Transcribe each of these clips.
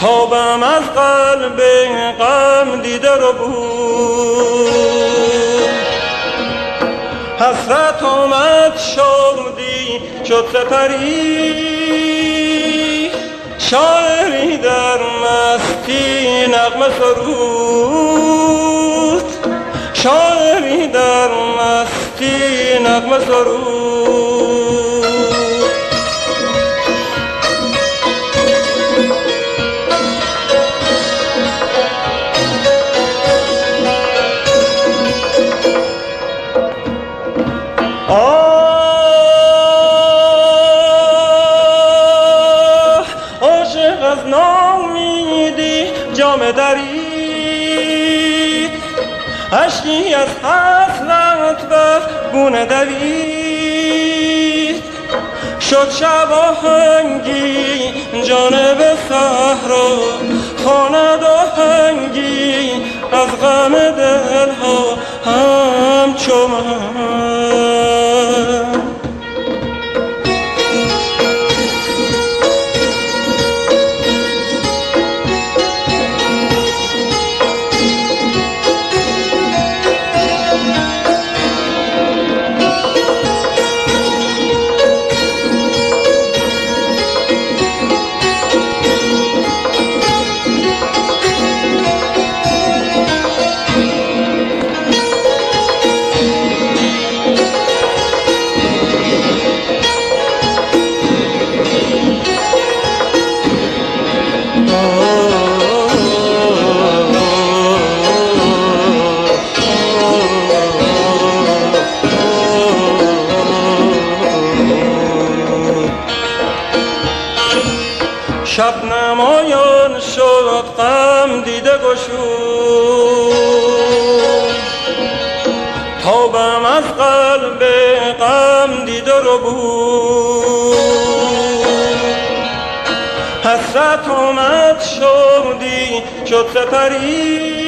تابم از قلب غم دیده رو بود، حسرت آمد شادی شد سپری، شاعری در مستی نغمه سرود، شاعری در مستی نغمه سرود. عاشق از ناامیدی جام درید، اشکی از حسرت بر گونه دوید، شد شب آهنگی جانب صحرا، خواند آهنگی از غم دلها همچو من. شب نمایان شد غم دیده گشود، تابم از قلب غم دیده رو بود، حسرت آمد شادی شد سپری،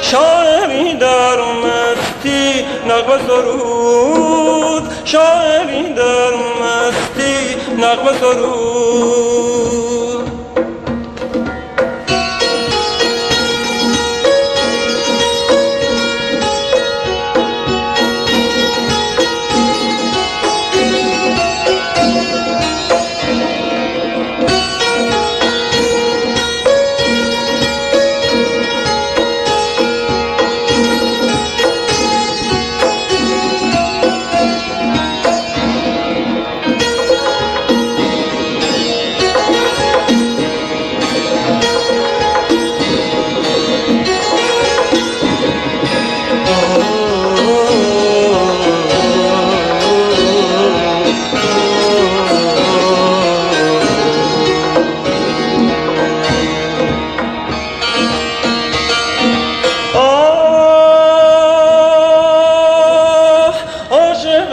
شاعری در مستی نغمه سرود، شاعری در مستی نغمه سرود.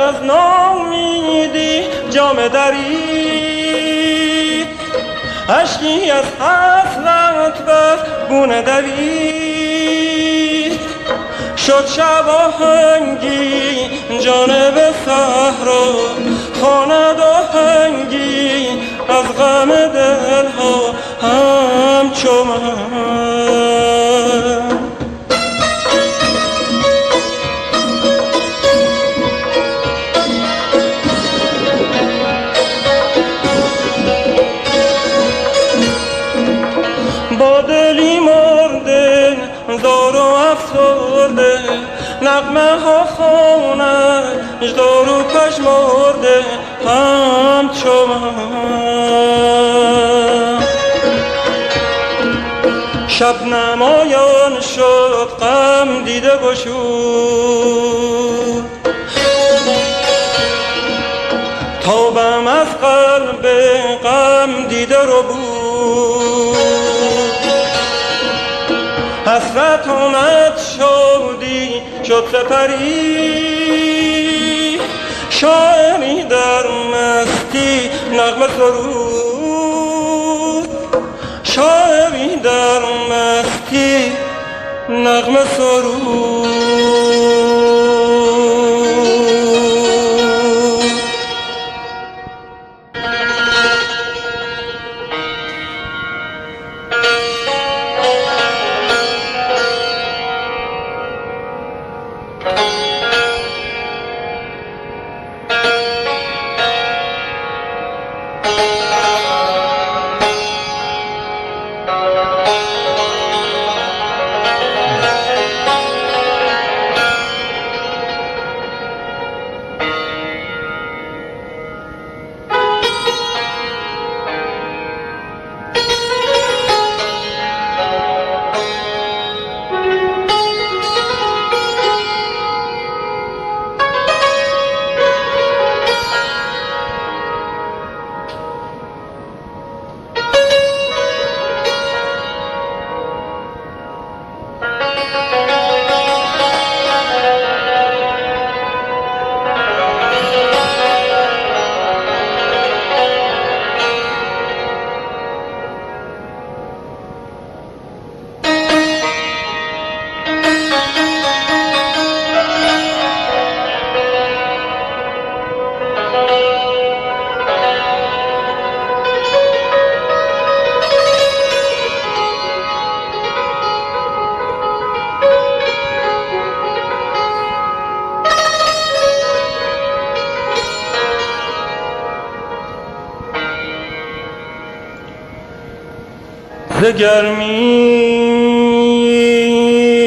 از ناامیدی جام درید، اشکی از حسرت بر گونه دوید، شد شب آهنگی جانب صحرا، خواند آهنگی از غم دلها همچو من. با دلی مرده زار و افسرده، نغمه ها خواند اژدار و پژمرده همچو من. شب نمایان شد غم دیده گشود، تابم از قلب غم دیده رو بود، حسرت آمد شادی شد سپری، شاعری در مستی نغمه سرود، شاعری در مستی نغمه سرود. ز گرمی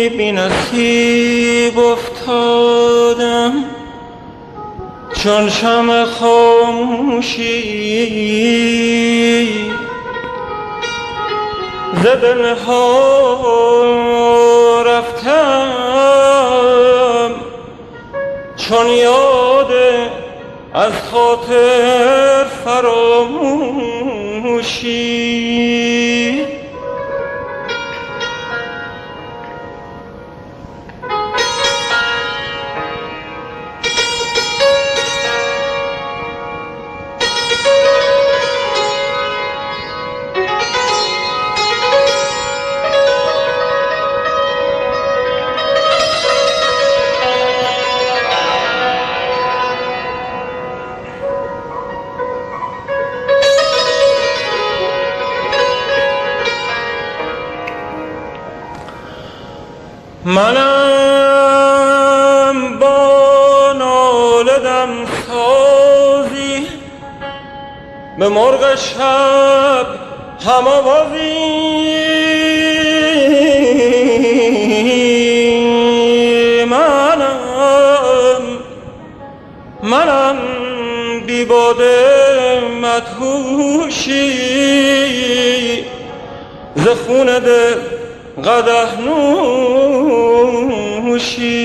بی نصیب افتادم چون شمع خاموشی ز دلها رفتم چون یاد از خاطر فراموشی منم با ناله دم سازی به مرغ شب هم آوازی منم بی باده مدهوشی ز خون دل قدح نوشی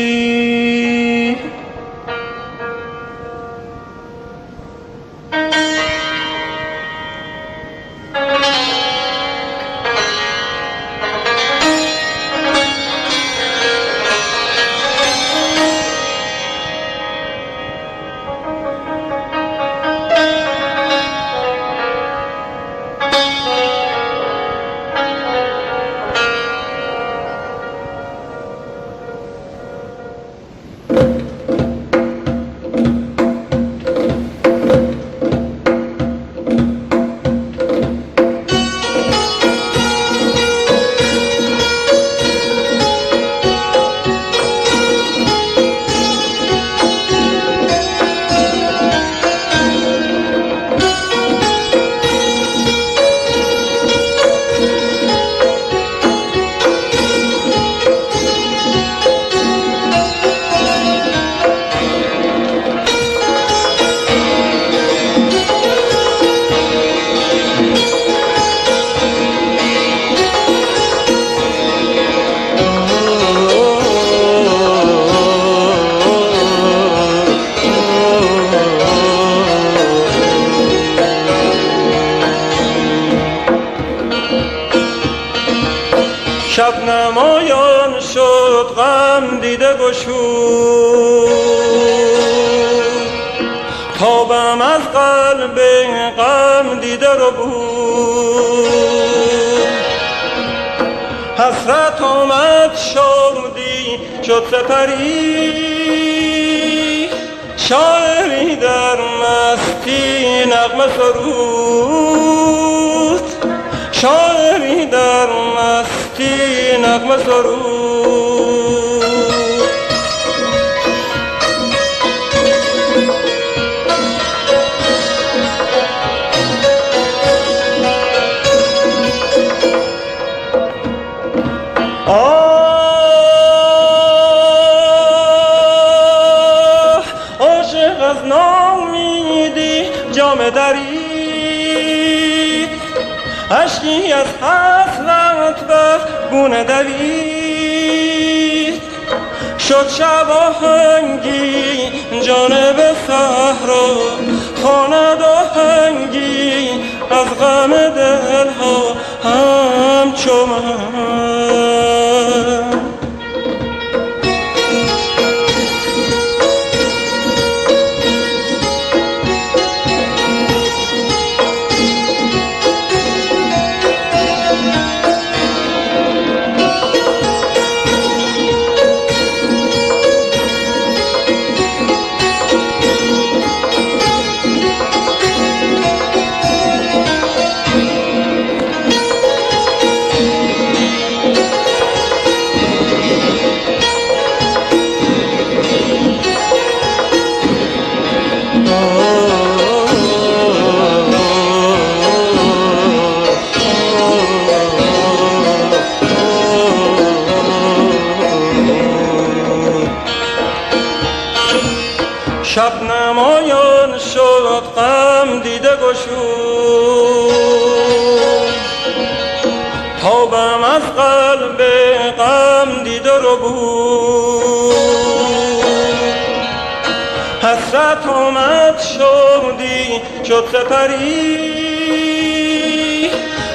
شب نمایان شد غم دیده گشود تابم از قلب غم دیده رو بود حسرت آمد شادی شد سپری شاعری در مستی نغمه سرود شاعری در مستی نغمه سرود عاشق از ناامیدی جام درید اشکی از حسرت بر گونه دوید شد شب آهنگی جانب صحرا خواند آهنگی از غم دلها همچو من دیده گشود تابم از قلب غم دیده رو بود حسرت آمد شدی شد سپری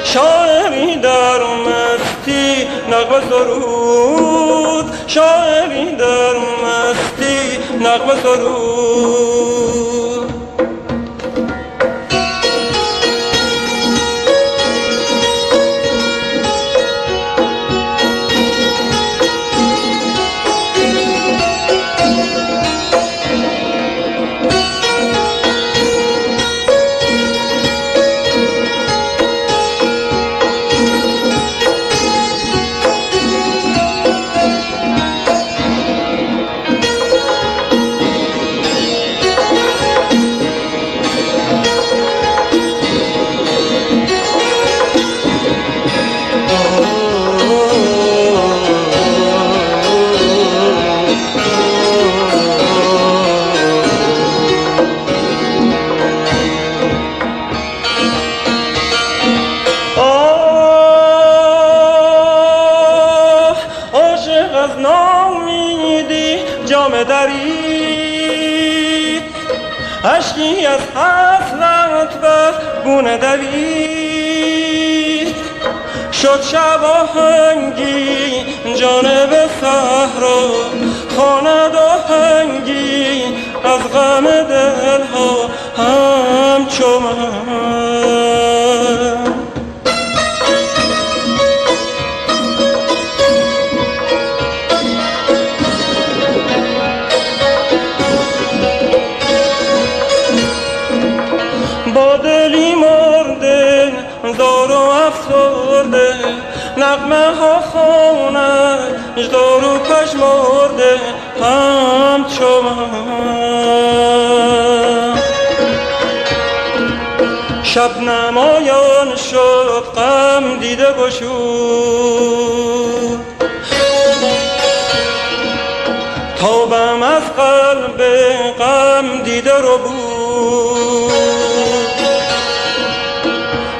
شاعری در مستی نغمه سرود شاعری در مستی نغمه سرود از ناامیدی جام درید اشکی از حسرت بر گونه دوید شد شب آهنگی جانب صحرا خواند آهنگی از غم دلها همچو من با دلی مرده زار و افسرده نغمه ها خواند اژدار و پژمرده همچو من شب نمایان شد غم دیده گشود تابم از قلب غم دیده رو بود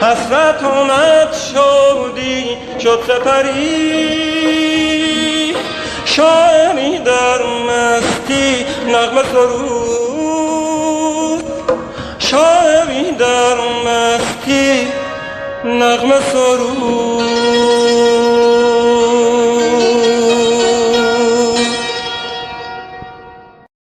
حسرت آمد شدی شد سپری شاعری در مستی نغمه سرود شاعری در مستی نغمه سرود